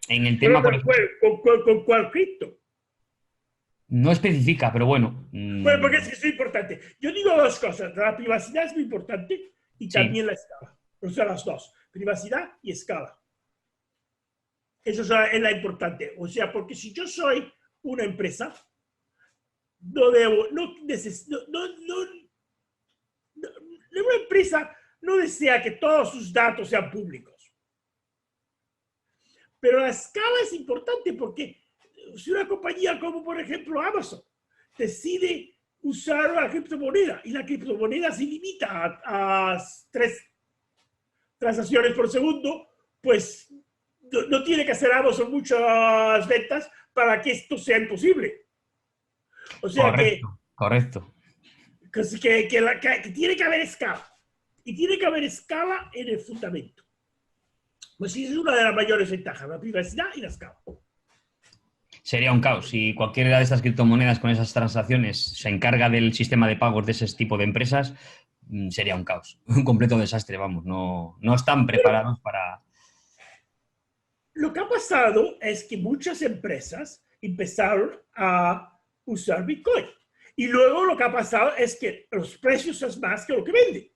En el tema, por ejemplo, ¿Con cuál cripto? no especifica, pero bueno. Bueno, porque es que es importante. Yo digo dos cosas. La privacidad es muy importante y Sí, también la escala. O sea, las dos. Privacidad y escala. Eso es la importante. O sea, porque si yo soy una empresa, una empresa no desea que todos sus datos sean públicos. Pero la escala es importante porque si una compañía como, por ejemplo, Amazon decide usar una criptomoneda y la criptomoneda se limita a 3 transacciones por segundo, pues no tiene que hacer Amazon muchas ventas para que esto sea imposible. O sea correcto. que tiene que haber escala. Y tiene que haber escala en el fundamento. Pues sí, es una de las mayores ventajas, la privacidad y la escala. Sería un caos. Si cualquiera de estas criptomonedas con esas transacciones se encarga del sistema de pagos de ese tipo de empresas, sería un caos. Un completo desastre, vamos. No están preparados para... Lo que ha pasado es que muchas empresas empezaron a usar Bitcoin. Y luego lo que ha pasado es que los precios son más que lo que venden.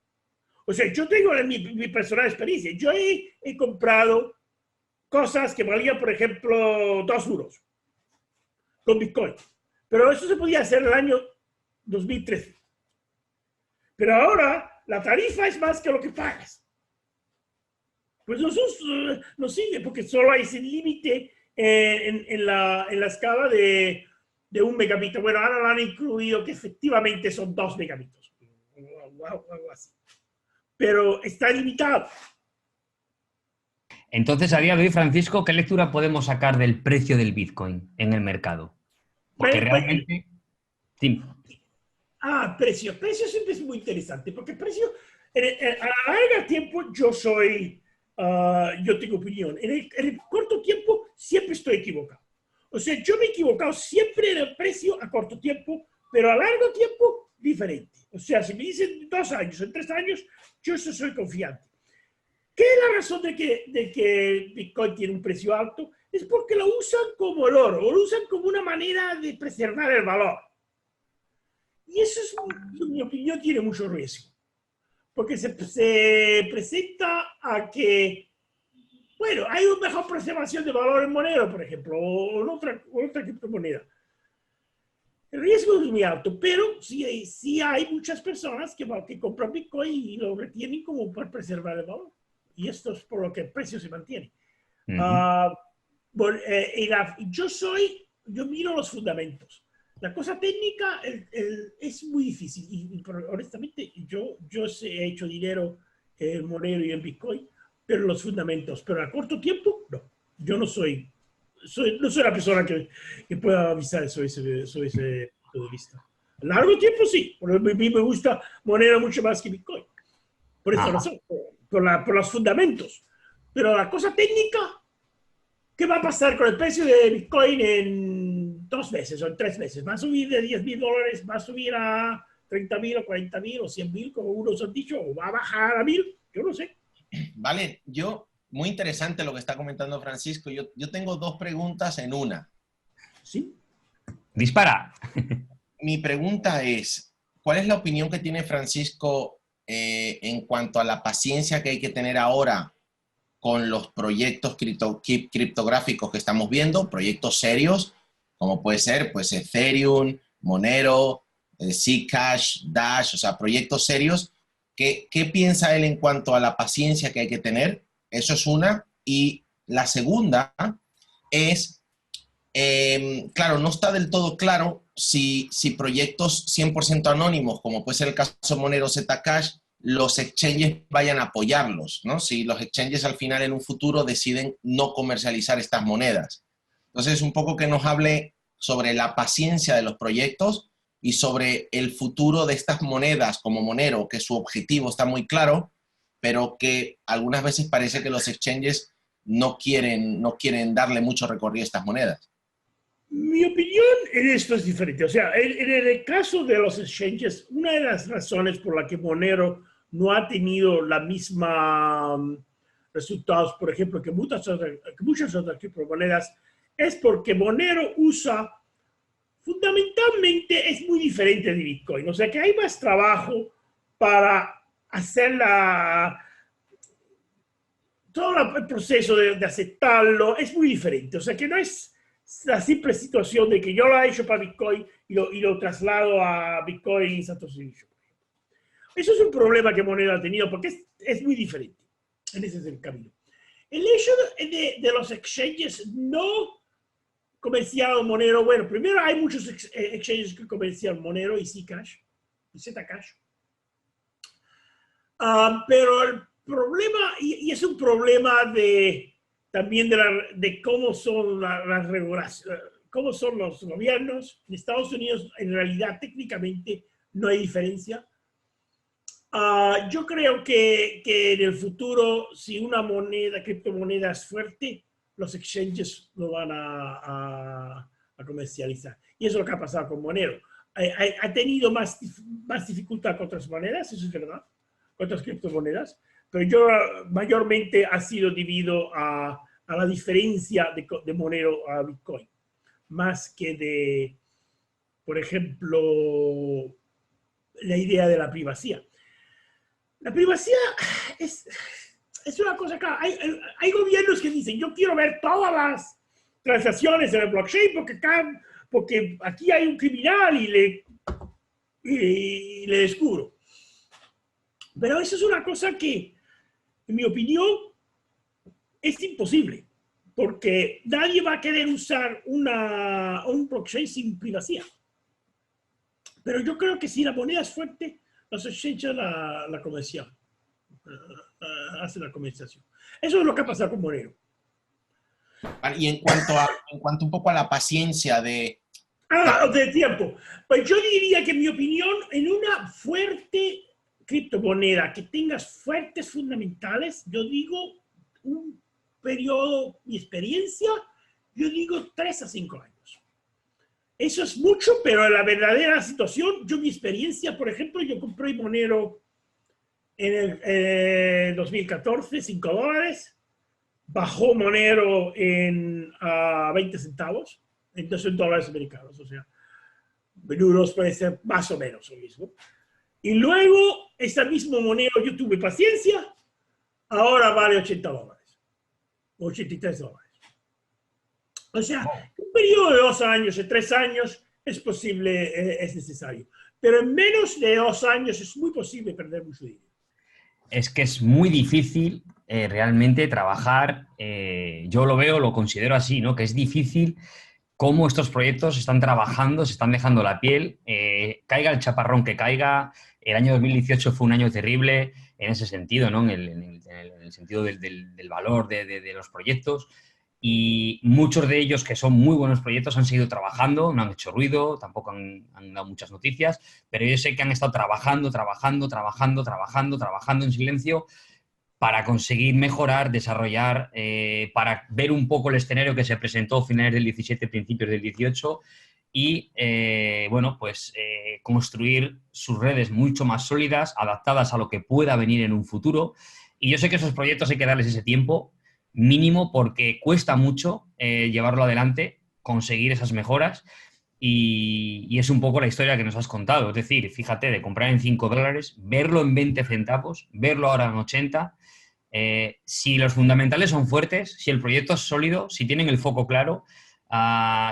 O sea, yo tengo mi personal experiencia. Yo he comprado cosas que valían, por ejemplo, 2 euros con Bitcoin. Pero eso se podía hacer en el año 2013. Pero ahora la tarifa es más que lo que pagas. Pues no sigue, porque solo hay ese límite en la escala de 1 megabito. Bueno, ahora lo han incluido que efectivamente son 2 megabitos. Algo así. Pero está limitado. Entonces, a día de hoy, Francisco, ¿qué lectura podemos sacar del precio del Bitcoin en el mercado? Porque realmente... Sí. Precio. Precio siempre es muy interesante, porque precio, a la larga tiempo yo tengo opinión. En el corto tiempo siempre estoy equivocado. O sea, yo me he equivocado siempre en el precio a corto tiempo, pero a largo tiempo diferente. O sea, si me dicen 2 años, en 3 años, yo soy confiante. ¿Qué es la razón de que Bitcoin tiene un precio alto? Es porque lo usan como el oro, o lo usan como una manera de preservar el valor. Y eso, en mi opinión, tiene mucho riesgo. Porque se presenta a que, bueno, hay una mejor preservación de valor en Monero, por ejemplo, o en otra criptomoneda. El riesgo es muy alto, pero sí hay muchas personas que compran Bitcoin y lo retienen como para preservar el valor. Y esto es por lo que el precio se mantiene. Yo miro los fundamentos. La cosa técnica es muy difícil y honestamente yo he hecho dinero en Monero y en Bitcoin, pero los fundamentos, pero a corto tiempo, no. Yo no soy la persona que pueda avisar sobre ese punto de vista. A largo tiempo sí, porque a mí me gusta Monero mucho más que Bitcoin. Por esta razón, por los fundamentos. Pero la cosa técnica, ¿qué va a pasar con el precio de Bitcoin en 2 meses o en 3 meses? ¿Va a subir de $10,000? ¿Va a subir a 30,000 o 40,000 o 100,000, como unos han dicho? ¿O va a bajar a 1,000? Yo no sé. Vale, muy interesante lo que está comentando Francisco. Yo tengo 2 preguntas en una. ¿Sí? Dispara. Mi pregunta es, ¿cuál es la opinión que tiene Francisco en cuanto a la paciencia que hay que tener ahora con los proyectos criptográficos que estamos viendo, proyectos serios, como puede ser pues, Ethereum, Monero, Zcash, Dash, o sea, proyectos serios. ¿Qué piensa él en cuanto a la paciencia que hay que tener? Eso es una. Y la segunda es, claro, no está del todo claro si proyectos 100% anónimos, como puede ser el caso de Monero, Zcash, los exchanges vayan a apoyarlos, ¿no? Si los exchanges al final en un futuro deciden no comercializar estas monedas. Entonces, un poco que nos hable sobre la paciencia de los proyectos y sobre el futuro de estas monedas como Monero, que su objetivo está muy claro, pero que algunas veces parece que los exchanges no quieren darle mucho recorrido a estas monedas. Mi opinión en esto es diferente. O sea, en el caso de los exchanges, una de las razones por la que Monero no ha tenido la misma resultados, por ejemplo, que muchas otras criptomonedas, es porque Monero usa, fundamentalmente, es muy diferente de Bitcoin. O sea, que hay más trabajo para hacer todo el proceso de aceptarlo, es muy diferente. O sea, que no es la simple situación de que yo lo he hecho para Bitcoin y lo traslado a Bitcoin Satoshi. Eso es un problema que Monero ha tenido porque es muy diferente. En ese es el camino. El hecho de los exchanges no comerciar Monero, bueno, primero hay muchos exchanges que comercian Monero y Zcash, pero el problema, y es un problema también de cómo son las regulaciones, cómo son los gobiernos. En Estados Unidos, en realidad, técnicamente, no hay diferencia. Yo creo que en el futuro, si una criptomoneda es fuerte, los exchanges lo van a comercializar. Y eso es lo que ha pasado con Monero. Ha tenido más dificultad con otras monedas, eso es verdad, con otras criptomonedas, pero mayormente ha sido debido a la diferencia de Monero a Bitcoin, más que por ejemplo, la idea de la privacidad. La privacidad es una cosa que hay gobiernos que dicen, yo quiero ver todas las transacciones en el blockchain porque aquí hay un criminal y le descubro. Pero eso es una cosa que, en mi opinión, es imposible, porque nadie va a querer usar un blockchain sin privacidad. Pero yo creo que si la moneda es fuerte, los exchanges la comercian, hacen la comercialización. Eso es lo que ha pasado con Monero. Y en cuanto un poco a la paciencia de tiempo. Pues yo diría que, en mi opinión, en una fuerte criptomoneda que tenga fuertes fundamentales, yo digo un periodo, mi experiencia, yo digo 3 a 5 años. Eso es mucho, pero en la verdadera situación, mi experiencia, por ejemplo, yo compré Monero en el 2014, $5. Bajó Monero a 20 centavos, entonces $2 americanos, o sea, euros puede ser más o menos lo mismo. Y luego, ese mismo Monero, yo tuve paciencia, ahora vale $80, $83. O sea, un periodo de 2 años, de 3 años, es posible, es necesario. Pero en menos de 2 años es muy posible perder mucho dinero. Es que es muy difícil realmente trabajar, yo lo considero así, ¿no? Que es difícil cómo estos proyectos están trabajando, se están dejando la piel, caiga el chaparrón que caiga. El año 2018 fue un año terrible en ese sentido, ¿no? En el sentido del valor de los proyectos. Y muchos de ellos, que son muy buenos proyectos, han seguido trabajando, no han hecho ruido, tampoco han dado muchas noticias, pero yo sé que han estado trabajando en silencio para conseguir mejorar, desarrollar, para ver un poco el escenario que se presentó a finales del 17, principios del 18 y, construir sus redes mucho más sólidas, adaptadas a lo que pueda venir en un futuro. Y yo sé que esos proyectos hay que darles ese tiempo mínimo porque cuesta mucho llevarlo adelante, conseguir esas mejoras y es un poco la historia que nos has contado. Es decir, fíjate, de comprar en $5, verlo en 20 centavos, verlo ahora en 80, Si los fundamentales son fuertes, si el proyecto es sólido, si tienen el foco claro,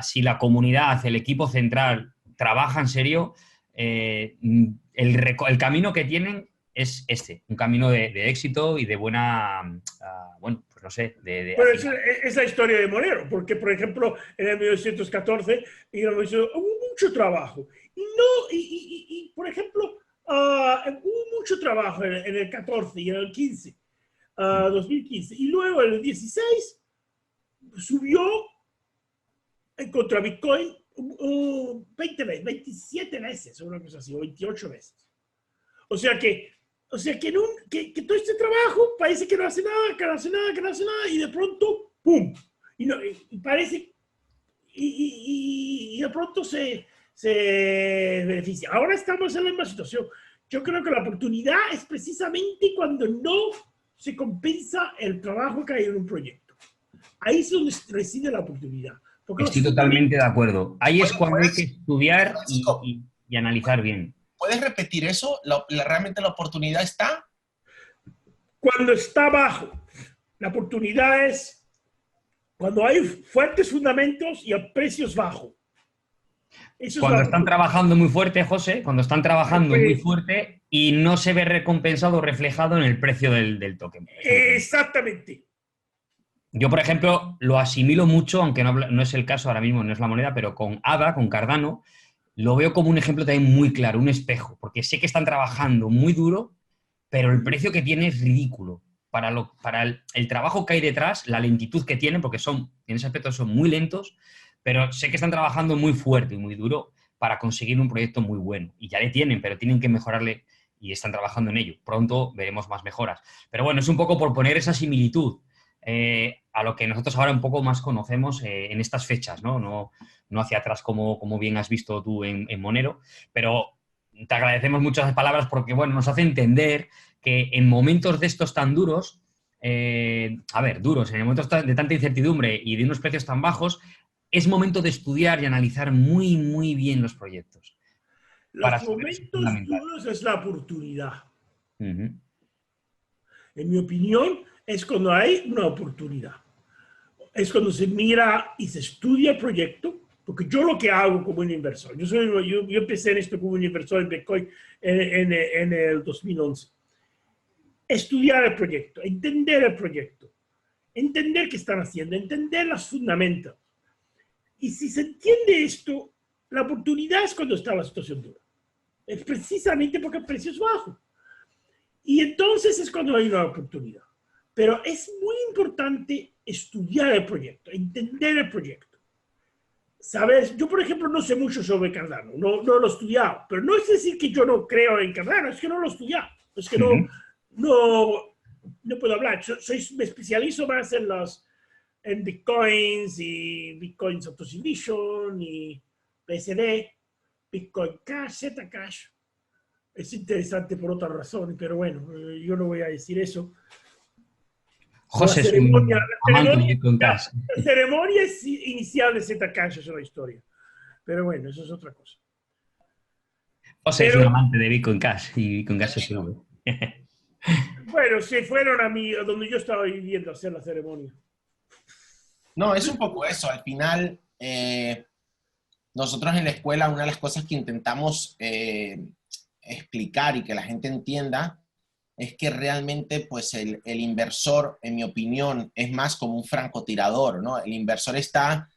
si la comunidad, el equipo central trabaja en serio, el camino que tienen es un camino de éxito y de buena, bueno, pues no sé, Pero es la historia de Monero, porque, por ejemplo, en el 1914 hubo mucho trabajo. Y por ejemplo, hubo mucho trabajo en el 14 y en el 15, 2015. Y luego en el 16 subió contra Bitcoin 20 veces, 27 veces, o una cosa así, o 28 veces. O sea que todo este trabajo parece que no hace nada, que no hace nada, que no hace nada, y de pronto, ¡pum! Y parece, y de pronto se beneficia. Ahora estamos en la misma situación. Yo creo que la oportunidad es precisamente cuando no se compensa el trabajo que hay en un proyecto. Ahí es donde reside la oportunidad. Estoy totalmente de acuerdo. Ahí es cuando hay que estudiar Francisco, y analizar bien. ¿puedes repetir eso? ¿Realmente la oportunidad está? Cuando está bajo. La oportunidad es cuando hay fuertes fundamentos y a precios bajos. Cuando están trabajando muy fuerte, José, cuando están trabajando muy fuerte y no se ve recompensado o reflejado en el precio del token. Exactamente. Yo, por ejemplo, lo asimilo mucho, aunque no es el caso ahora mismo, no es la moneda, pero con ADA, con Cardano, lo veo como un ejemplo también muy claro, un espejo, porque sé que están trabajando muy duro, pero el precio que tiene es ridículo. Para el trabajo que hay detrás, la lentitud que tienen, porque en ese aspecto son muy lentos, pero sé que están trabajando muy fuerte y muy duro para conseguir un proyecto muy bueno. Y ya le tienen, pero tienen que mejorarle y están trabajando en ello. Pronto veremos más mejoras. Pero bueno, es un poco por poner esa similitud a lo que nosotros ahora un poco más conocemos en estas fechas, ¿no? No hacia atrás como bien has visto tú en Monero, pero te agradecemos muchas las palabras porque, bueno, nos hace entender que en momentos de estos tan duros, duros, en momentos de tanta incertidumbre y de unos precios tan bajos, es momento de estudiar y analizar muy, muy bien los proyectos. Los momentos duros es la oportunidad. Uh-huh. En mi opinión, es cuando hay una oportunidad. Es cuando se mira y se estudia el proyecto, porque yo lo que hago como un inversor, yo empecé en esto como un inversor en Bitcoin en el 2011. Estudiar el proyecto, entender qué están haciendo, entender los fundamentos. Y si se entiende esto, la oportunidad es cuando está la situación dura. Es precisamente porque el precio es bajo. Y entonces es cuando hay una oportunidad. Pero es muy importante estudiar el proyecto, entender el proyecto. ¿Sabes? Yo, por ejemplo, no sé mucho sobre Cardano, no lo he estudiado, pero no es decir que yo no creo en Cardano, es que no lo he estudiado, es que no puedo hablar. Me especializo más en Bitcoins y Bitcoin Satoshi Vision y BSD, Bitcoin Cash, Zcash. Es interesante por otras razones, pero bueno, yo no voy a decir eso. José la ceremonia inicial de Zcash es una historia. Pero bueno, eso es otra cosa. José es un amante de Bitcoin Cash y Bitcoin Cash es Bueno, se fueron a donde yo estaba viviendo a hacer la ceremonia. No, es un poco eso. Al final, nosotros en la escuela, una de las cosas que intentamos explicar y que la gente entienda es que realmente pues el inversor, en mi opinión, es más como un francotirador, ¿no? El inversor está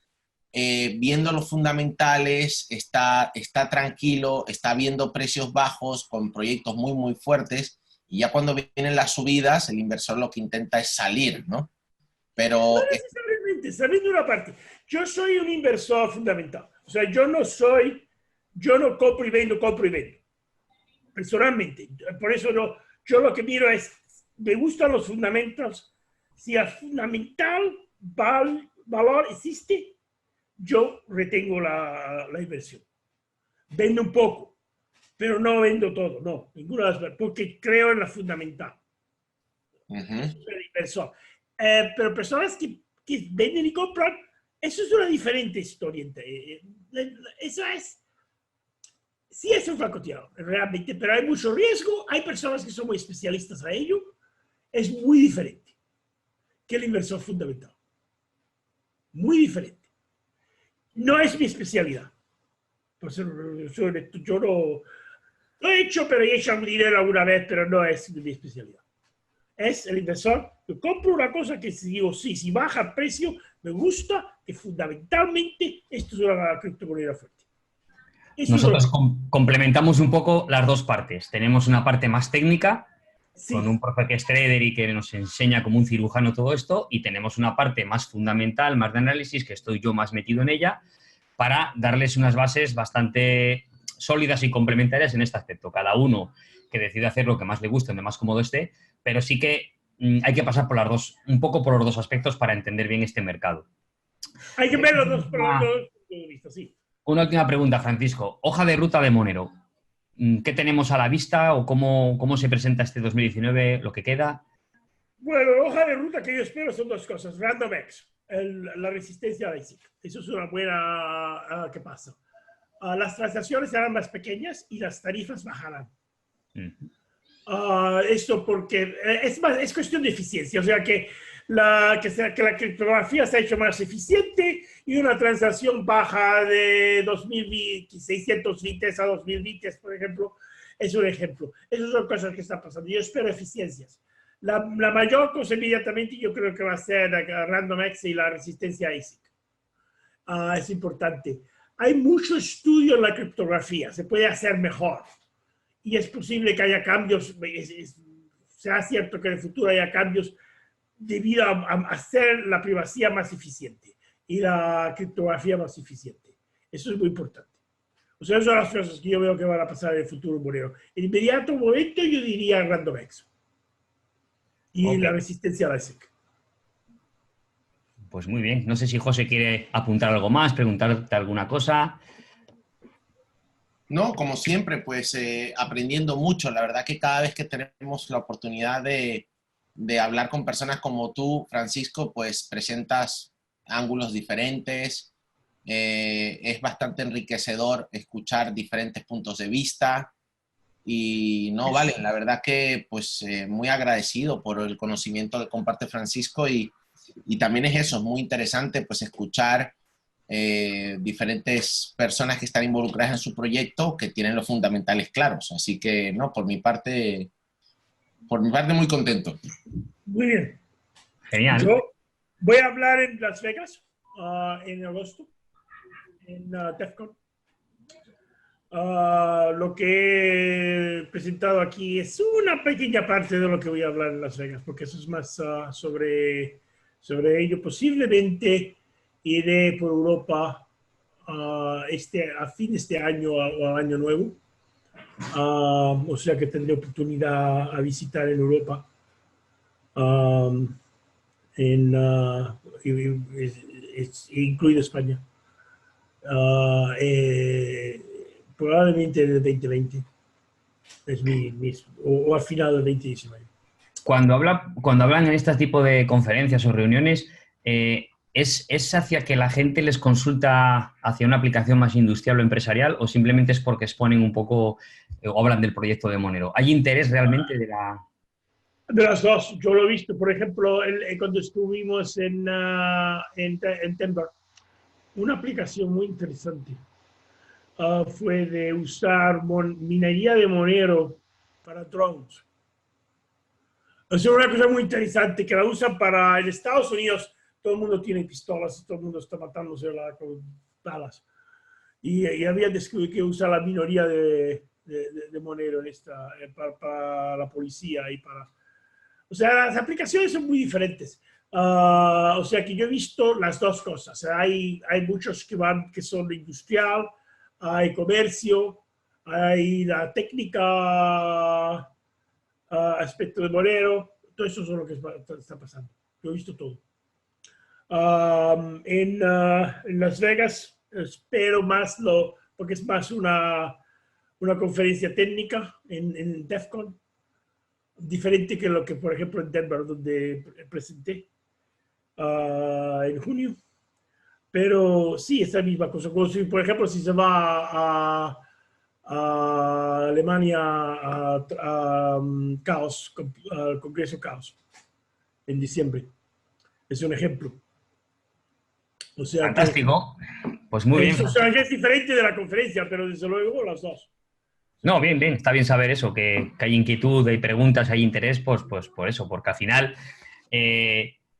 viendo los fundamentales, está tranquilo, está viendo precios bajos con proyectos muy, muy fuertes, y ya cuando vienen las subidas, el inversor lo que intenta es salir, ¿no? Pero... No necesariamente, sabiendo una parte. Yo soy un inversor fundamental. O sea, yo no compro y vendo, personalmente. Por eso yo lo que miro es, me gustan los fundamentos. Si el fundamental valor existe, yo retengo la inversión. Vendo un poco, pero no vendo todo, no, ninguna de las veces, porque creo en la fundamental. Soy el inversor. Pero personas que venden y compran, eso es una diferente historia. Eso sí es un francotirador, realmente, pero hay mucho riesgo, hay personas que son muy especialistas a ello, es muy diferente que el inversor fundamental. Muy diferente. No es mi especialidad. Por ser honesto, yo no lo he hecho, pero he hecho dinero alguna vez, pero no es mi especialidad. Es el inversor que compra una cosa que si digo, sí, si baja el precio, me gusta que fundamentalmente esto es una criptomoneda fuerte. Eso Nosotros es complementamos un poco las dos partes. Tenemos una parte más técnica, con sí. un profe que es trader y que nos enseña como un cirujano todo esto, y tenemos una parte más fundamental, más de análisis, que estoy yo más metido en ella, para darles unas bases bastante sólidas y complementarias en este aspecto. Cada uno que decide hacer lo que más le guste, donde más cómodo esté, pero sí que hay que pasar por las dos, un poco por los dos aspectos para entender bien este mercado. Hay que ver los dos puntos de vista, sí. Una última pregunta, Francisco. Hoja de ruta de Monero. ¿Qué tenemos a la vista o cómo se presenta este 2019, lo que queda? Bueno, la hoja de ruta que yo espero son dos cosas. RandomX, la resistencia a ISIC. Eso es una buena que pasa. Las transacciones serán más pequeñas y las tarifas bajarán. Esto porque es cuestión de eficiencia. O sea, que la criptografía se ha hecho más eficiente y una transacción baja de 2600 bits a 2000 bits, por ejemplo, es un ejemplo. Esas son cosas que están pasando. Yo espero eficiencias. La mayor cosa inmediatamente yo creo que va a ser RandomX y la resistencia a ASIC. Es importante. Hay mucho estudio en la criptografía. Se puede hacer mejor. Y es posible que haya cambios. Sea cierto que en el futuro haya cambios debido a hacer la privacidad más eficiente y la criptografía más eficiente. Eso es muy importante. O sea, esas son las cosas que yo veo que van a pasar en el futuro Monero. En inmediato momento yo diría RandomX y la resistencia a la SEC. Pues muy bien. No sé si José quiere apuntar algo más, preguntarte alguna cosa. No, como siempre, pues aprendiendo mucho. La verdad que cada vez que tenemos la oportunidad de hablar con personas como tú, Francisco, pues presentas ángulos diferentes. Es bastante enriquecedor escuchar diferentes puntos de vista. Y no, vale, la verdad que pues muy agradecido por el conocimiento que comparte Francisco y también es eso, es muy interesante pues escuchar diferentes personas que están involucradas en su proyecto que tienen los fundamentales claros. Así que, no, por mi parte muy contento. Muy bien. Genial. Yo voy a hablar en Las Vegas en agosto, en DEF CON. Lo que he presentado aquí es una pequeña parte de lo que voy a hablar en Las Vegas, porque eso es más sobre ello. Posiblemente iré por Europa a fin de este año o a año nuevo. O sea que tendré oportunidad a visitar en Europa. Incluido España. Probablemente en el 2020. Es o al final del 2019. Cuando hablan en este tipo de conferencias o reuniones, ¿es hacia que la gente les consulta hacia una aplicación más industrial o empresarial o simplemente es porque exponen un poco o hablan del proyecto de Monero? ¿Hay interés realmente de la...? De las dos, yo lo he visto, por ejemplo, cuando estuvimos en Denver, una aplicación muy interesante fue de usar minería de Monero para drones. Es una cosa muy interesante que la usan para en Estados Unidos. Todo el mundo tiene pistolas y todo el mundo está matándose con balas. Y había descubierto que usa la minoría de Monero para la policía y para... O sea, las aplicaciones son muy diferentes. O sea, que yo he visto las dos cosas. O sea, hay muchos que son de industrial, hay comercio, hay la técnica, aspecto de Monero. Todo eso es lo que está pasando. Yo he visto todo. En Las Vegas espero más porque es más una conferencia técnica en DEF CON, diferente que lo que, por ejemplo, en Denver, donde presenté en junio. Pero sí, es la misma cosa. Como si, por ejemplo, si se va a Alemania Chaos, al Congreso Chaos, en diciembre. Es un ejemplo. O sea Fantástico. Pues muy bien. O sea, que es diferente de la conferencia, pero desde luego las dos. No, bien, bien. Está bien saber eso, que hay inquietud, hay preguntas, hay interés, pues por eso, porque al final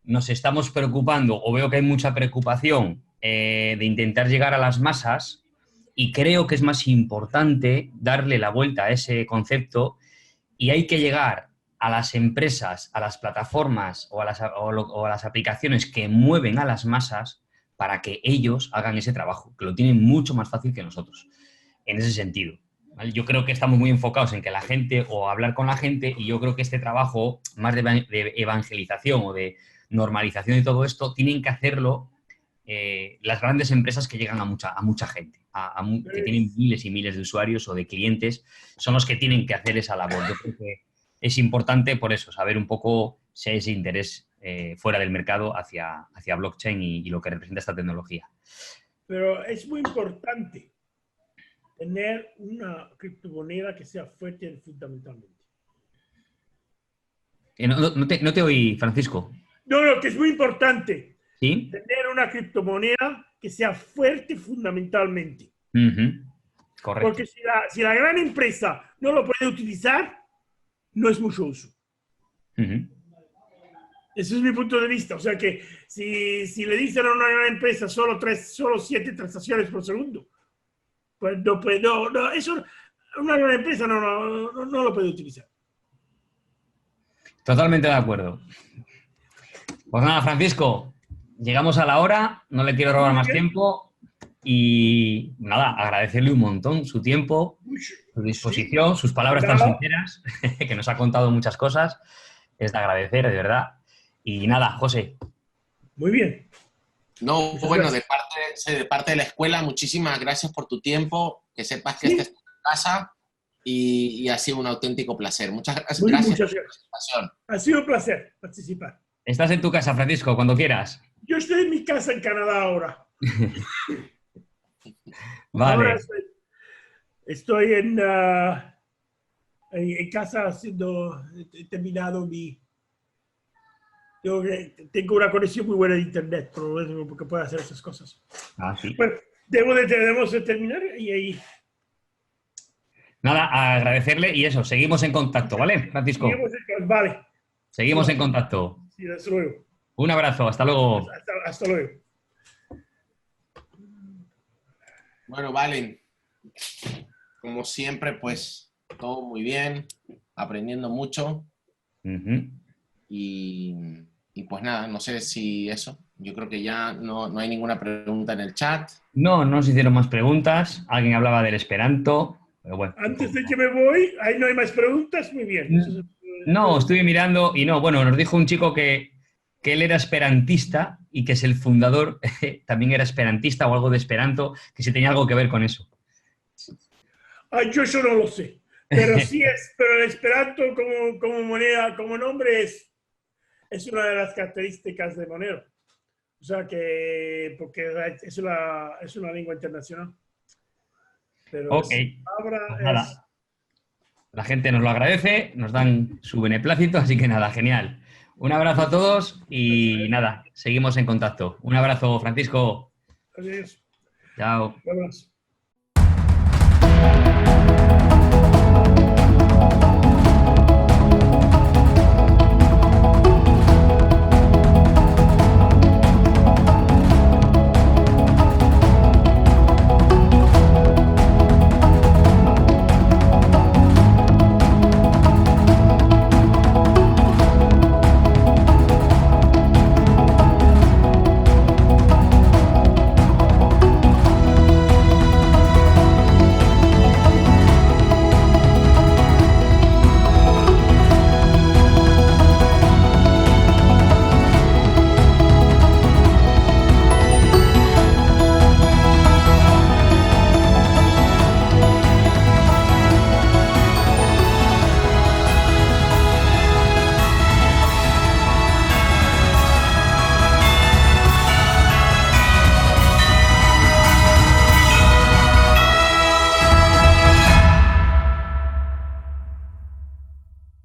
nos estamos preocupando, o veo que hay mucha preocupación de intentar llegar a las masas, y creo que es más importante darle la vuelta a ese concepto, y hay que llegar a las empresas, a las plataformas o a las aplicaciones que mueven a las masas para que ellos hagan ese trabajo, que lo tienen mucho más fácil que nosotros, en ese sentido. ¿Vale? Yo creo que estamos muy enfocados en que la gente, o hablar con la gente, y yo creo que este trabajo más de evangelización o de normalización de todo esto, tienen que hacerlo las grandes empresas que llegan a mucha gente, que tienen miles y miles de usuarios o de clientes, son los que tienen que hacer esa labor. Yo creo que es importante por eso, saber un poco si hay ese interés fuera del mercado hacia blockchain y lo que representa esta tecnología. Pero es muy importante tener una criptomoneda que sea fuerte fundamentalmente. No te oí, Francisco. No, que es muy importante. ¿Sí? Tener una criptomoneda que sea fuerte fundamentalmente. Correcto. Porque si la gran empresa no lo puede utilizar, no es mucho uso. Ese es mi punto de vista. O sea que si le dicen a una gran empresa solo 7 transacciones por segundo, pues no, eso una gran empresa no lo puede utilizar. Totalmente de acuerdo. Pues nada, Francisco, llegamos a la hora, no le quiero robar más tiempo y nada, agradecerle un montón su tiempo, su disposición, sus palabras tan sinceras, que nos ha contado muchas cosas, es de agradecer, de verdad. Y nada, José. Muy bien. No, bueno, de parte de la escuela, muchísimas gracias por tu tiempo, que sepas que esta es tu casa y ha sido un auténtico placer. Muchas gracias. Muchas por gracias. la participación. Ha sido un placer participar. Estás en tu casa, Francisco, cuando quieras. Yo estoy en mi casa en Canadá ahora. Vale. Ahora estoy en casa he terminado tengo una conexión muy buena de internet, porque puedo hacer esas cosas. Ah, sí. Bueno, debemos de terminar y ahí. Nada, agradecerle y eso, seguimos en contacto, ¿vale, Francisco? Vale. Seguimos en contacto. Sí, hasta luego. Un abrazo, hasta luego. Hasta luego. Bueno, Valen, como siempre, pues todo muy bien, aprendiendo mucho. Y pues nada, no sé si eso. Yo creo que ya no hay ninguna pregunta en el chat. No nos hicieron más preguntas. Alguien hablaba del Esperanto. Pero bueno. Antes de que me voy, ahí no hay más preguntas. Muy bien. No, estuve mirando y no. Bueno, nos dijo un chico que él era esperantista y que es el fundador, también era esperantista o algo de Esperanto, que si tenía algo que ver con eso. Yo eso no lo sé. Pero sí pero el Esperanto como moneda, como nombre es una de las características de Monero. O sea que, porque es una lengua internacional. Pero ok. Pues nada. La gente nos lo agradece, nos dan su beneplácito, así que nada, genial. Un abrazo a todos y nada, seguimos en contacto. Un abrazo, Francisco. Adiós. Chao. Buenas.